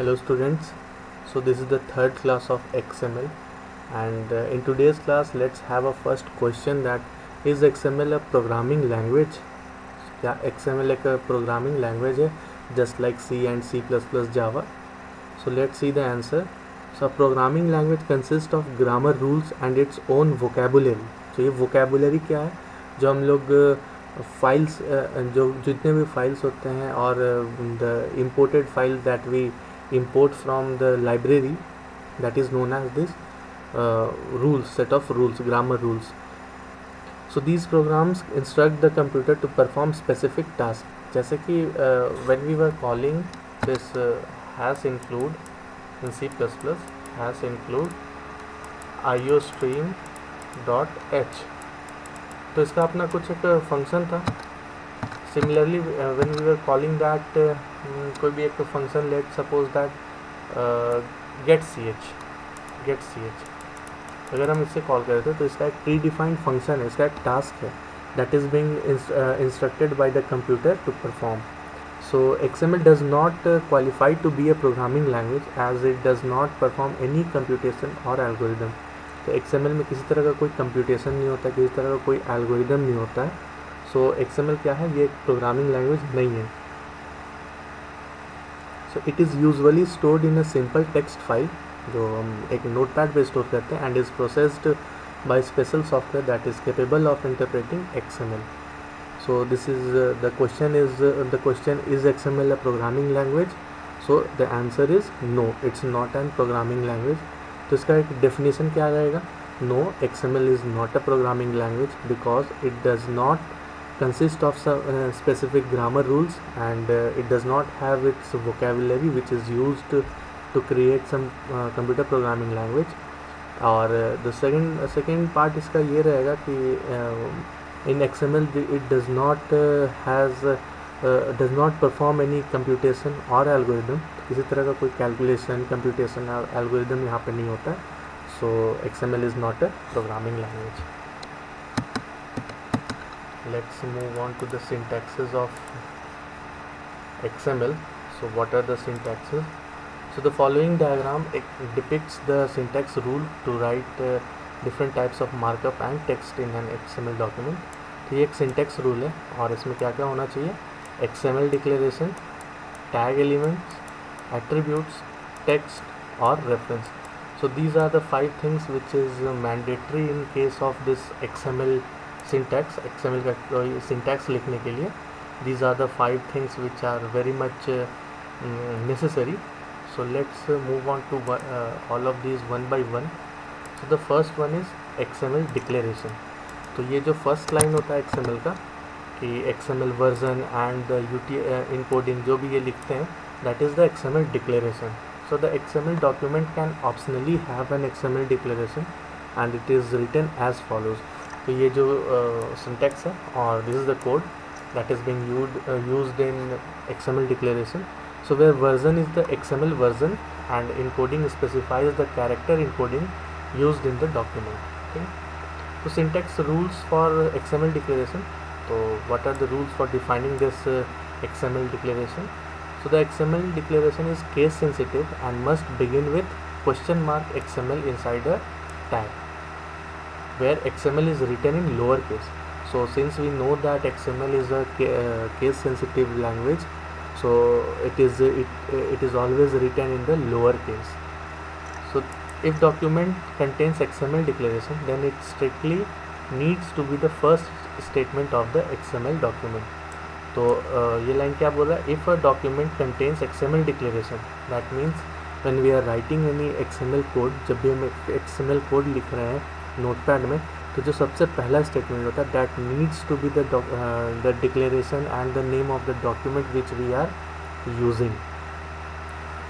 Hello students, so this is the third class of XML and in today's class let's have a first question that is XML a programming language? क्या XML एक programming language है just like C and C++ Java? So let's see the answer. So a programming language consists of grammar rules and its own vocabulary. तो ये vocabulary क्या है जो हम लोग फाइल्स जो जितने भी फाइल्स होते हैं और the imported file that we import from the library, that is known as this rules, set of rules, grammar rules. So these programs instruct the computer to perform specific tasks जैसे कि when we were calling this has include in C++ has include iostream dot h, तो इसका अपना कुछ एक function था. Similarly when we were calling that कोई भी एक function let suppose that get ch, अगर हम इससे कॉल करते हैं तो इसका एक प्री डिफाइंड फंक्शन है, इसका एक टास्क है that is being instructed by the computer to perform. So XML does not qualify to be a programming language as it does not perform any computation और एल्गोरिदम. तो XML में किसी तरह का कोई कंप्यूटेशन नहीं होता, किसी तरह का कोई एल्गोरिदम नहीं होता है. सो XML क्या है, ये एक प्रोग्रामिंग लैंग्वेज नहीं है. So it is usually stored in a simple text file जो हम एक नोटपैड पे स्टोर करते हैं and is processed by special software that is capable of interpreting XML. So this is the question is XML a programming language? So the answer is no, it's not an programming language. तो इसका एक definition क्या रहेगा? No, XML is not a programming language because it does not consist of some specific grammar rules and it does not have its vocabulary which is used to create some computer programming language. और the second part इसका ये रहेगा कि in XML it does not perform any computation or algorithm. किसी तरह का कोई calculation, computation और algorithm यहाँ पे नहीं होता है. So XML is not a programming language. Let's move on to the syntaxes of XML. So what are the syntaxes? So the following diagram depicts the syntax rule to write different types of markup and text in an XML document. तो ये एक syntax rule है और इसमें क्या क्या होना चाहिए? XML declaration, tag elements, attributes, text और reference. So these are the 5 things which is mandatory in case of this XML syntax. XML का syntax लिखने के लिए these are the 5 things which are very much necessary. So let's move on to all of these one by one. So the first one is XML declaration. तो ये जो first line होता है XML का कि XML version and encoding जो भी ये लिखते हैं that is the XML declaration. So the XML document can optionally have an XML declaration and it is written as follows. तो ये जो syntax है और this is the code that is being used in XML declaration. So where version is the XML version and encoding specifies the character encoding used in the document. Okay. So syntax rules for XML declaration. So what are the rules for defining this XML declaration? So the XML declaration is case sensitive and must begin with question mark XML inside a tag, where XML is written in lowercase. So since we know that XML is a case sensitive language, so it is always written in the lowercase. So if document contains XML declaration, then it strictly needs to be the first statement of the XML document. तो ये line क्या बोल रहा है? If a document contains XML declaration, that means when we are writing any XML code, जब भी हम XML code लिख रहे हैं नोटपैड में, तो जो सबसे पहला स्टेटमेंट होता है that needs to be the declaration and the name of the document which we are using.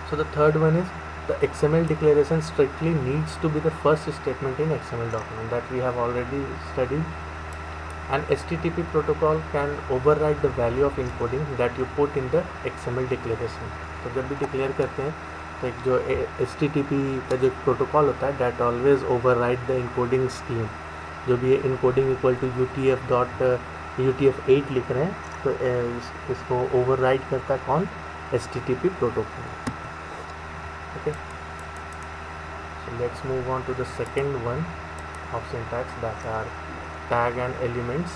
So the third one is the XML declaration strictly needs to be the first statement in XML document that we have already studied. An HTTP protocol can override the value of encoding that you put in the XML declaration. तो जब भी declare करते हैं तो एक जो HTTP का जो प्रोटोकॉल होता है that always override the encoding scheme. जो भी encoding equal to UTF-8 लिख रहे हैं तो इसको override करता है कौन? HTTP protocol. Okay, so let's move on to the second one of syntax, that are tag and elements.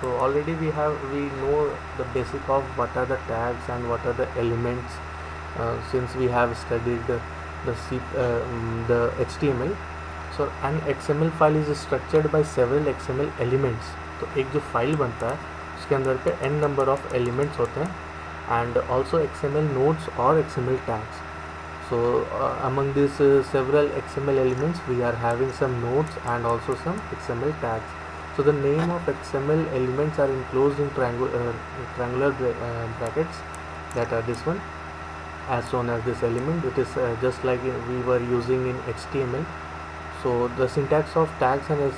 So already we know the basic of what are the tags and what are the elements, since we have studied the HTML. So an XML file is structured by several XML elements. तो एक जो file बनता है उसके अंदर पे n number of elements होते हैं, एंड ऑल्सो XML नोड्स और XML tags. So among these several XML elements, we are having some nodes and also some XML tags. So the name of XML elements are enclosed in triangular brackets, that are this one, as shown as this element. It is just like we were using in HTML. So the syntax of tags and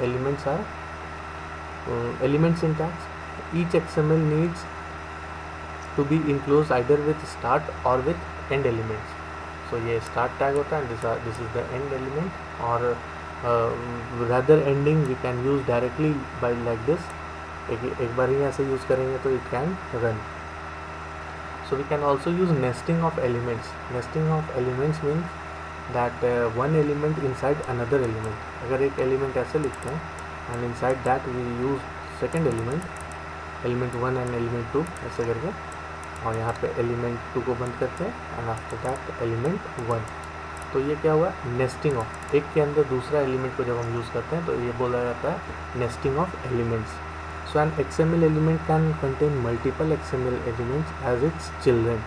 elements are element syntax. Each XML needs to be enclosed either with start or with end elements. So ये start tag होता है, this is the end element, or rather ending we can use directly by like this. एक बार ही ऐसे use करेंगे तो it can run. So we can also use nesting of elements. Nesting of elements means that one element inside another element. अगर एक element ऐसे लिखते हैं and inside that we use second element, element 1 and element 2 ऐसे करके, और यहाँ पे element 2 को बंद करते हैं and after that element 1. तो ये क्या हुआ, nesting of. एक के अंदर दूसरा element को जब हम यूज़ करते हैं तो ये बोला जाता है nesting of elements. So an XML element can contain multiple XML elements as its children,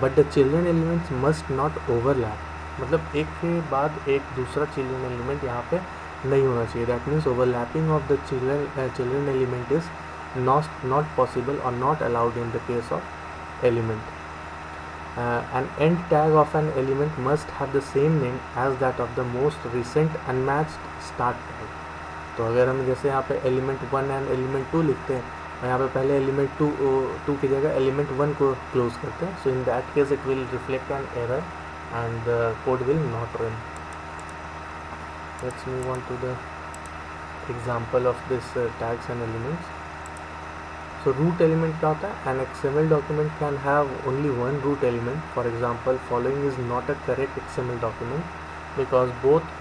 but the children elements must not overlap. मतलब एक के बाद एक दूसरा children element यहाँ पे नहीं होना चाहिए. That means overlapping of the children element is not possible or not allowed in the case of element. An end tag of an element must have the same name as that of the most recent unmatched start tag. तो अगर हम जैसे यहाँ पे element 1 and element 2 लिखते हैं और यहाँ पे पहले एलिमेंट 2 की जगह एलिमेंट 1 को क्लोज करते हैं, so in that case it will reflect an error and the code will not run. Let's move on to the example of this tags and elements. So root element क्या होता है, an XML document can have only one root element. For example, following is not a correct XML document because both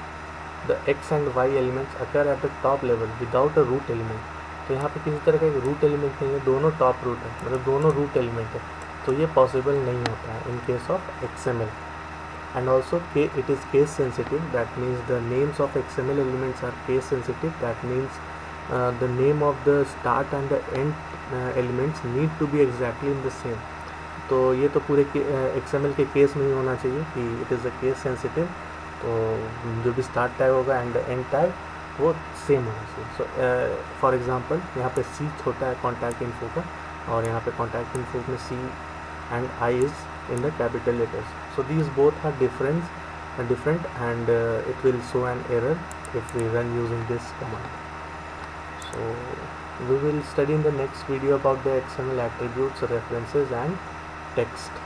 the x and y elements occur at the top level without a root element. तो यहाँ पे किसी तरह का एक root element नहीं है, दोनों टॉप रूट है, मतलब दोनों रूट एलिमेंट है, तो ये पॉसिबल नहीं होता है in case of XML. And also it is case sensitive. That means the names of XML elements are case sensitive. That means the name of the start and the end elements need to be exactly in the same. तो ये तो पूरे XML के case में ही होना चाहिए कि it is a case sensitive. तो जो भी स्टार्ट टैग होगा एंड एंड टैग वो सेम होना चाहिए. सो फॉर एग्जांपल यहाँ पे C छोटा है कॉन्टैक्ट इन्फो का, और यहाँ पे कॉन्टैक्ट इन्फो में C and I is in the capital letters. So these both are different and it will show an error if we run using this command. So we will study in the next video about the XML attributes, references and text.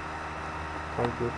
Thank you.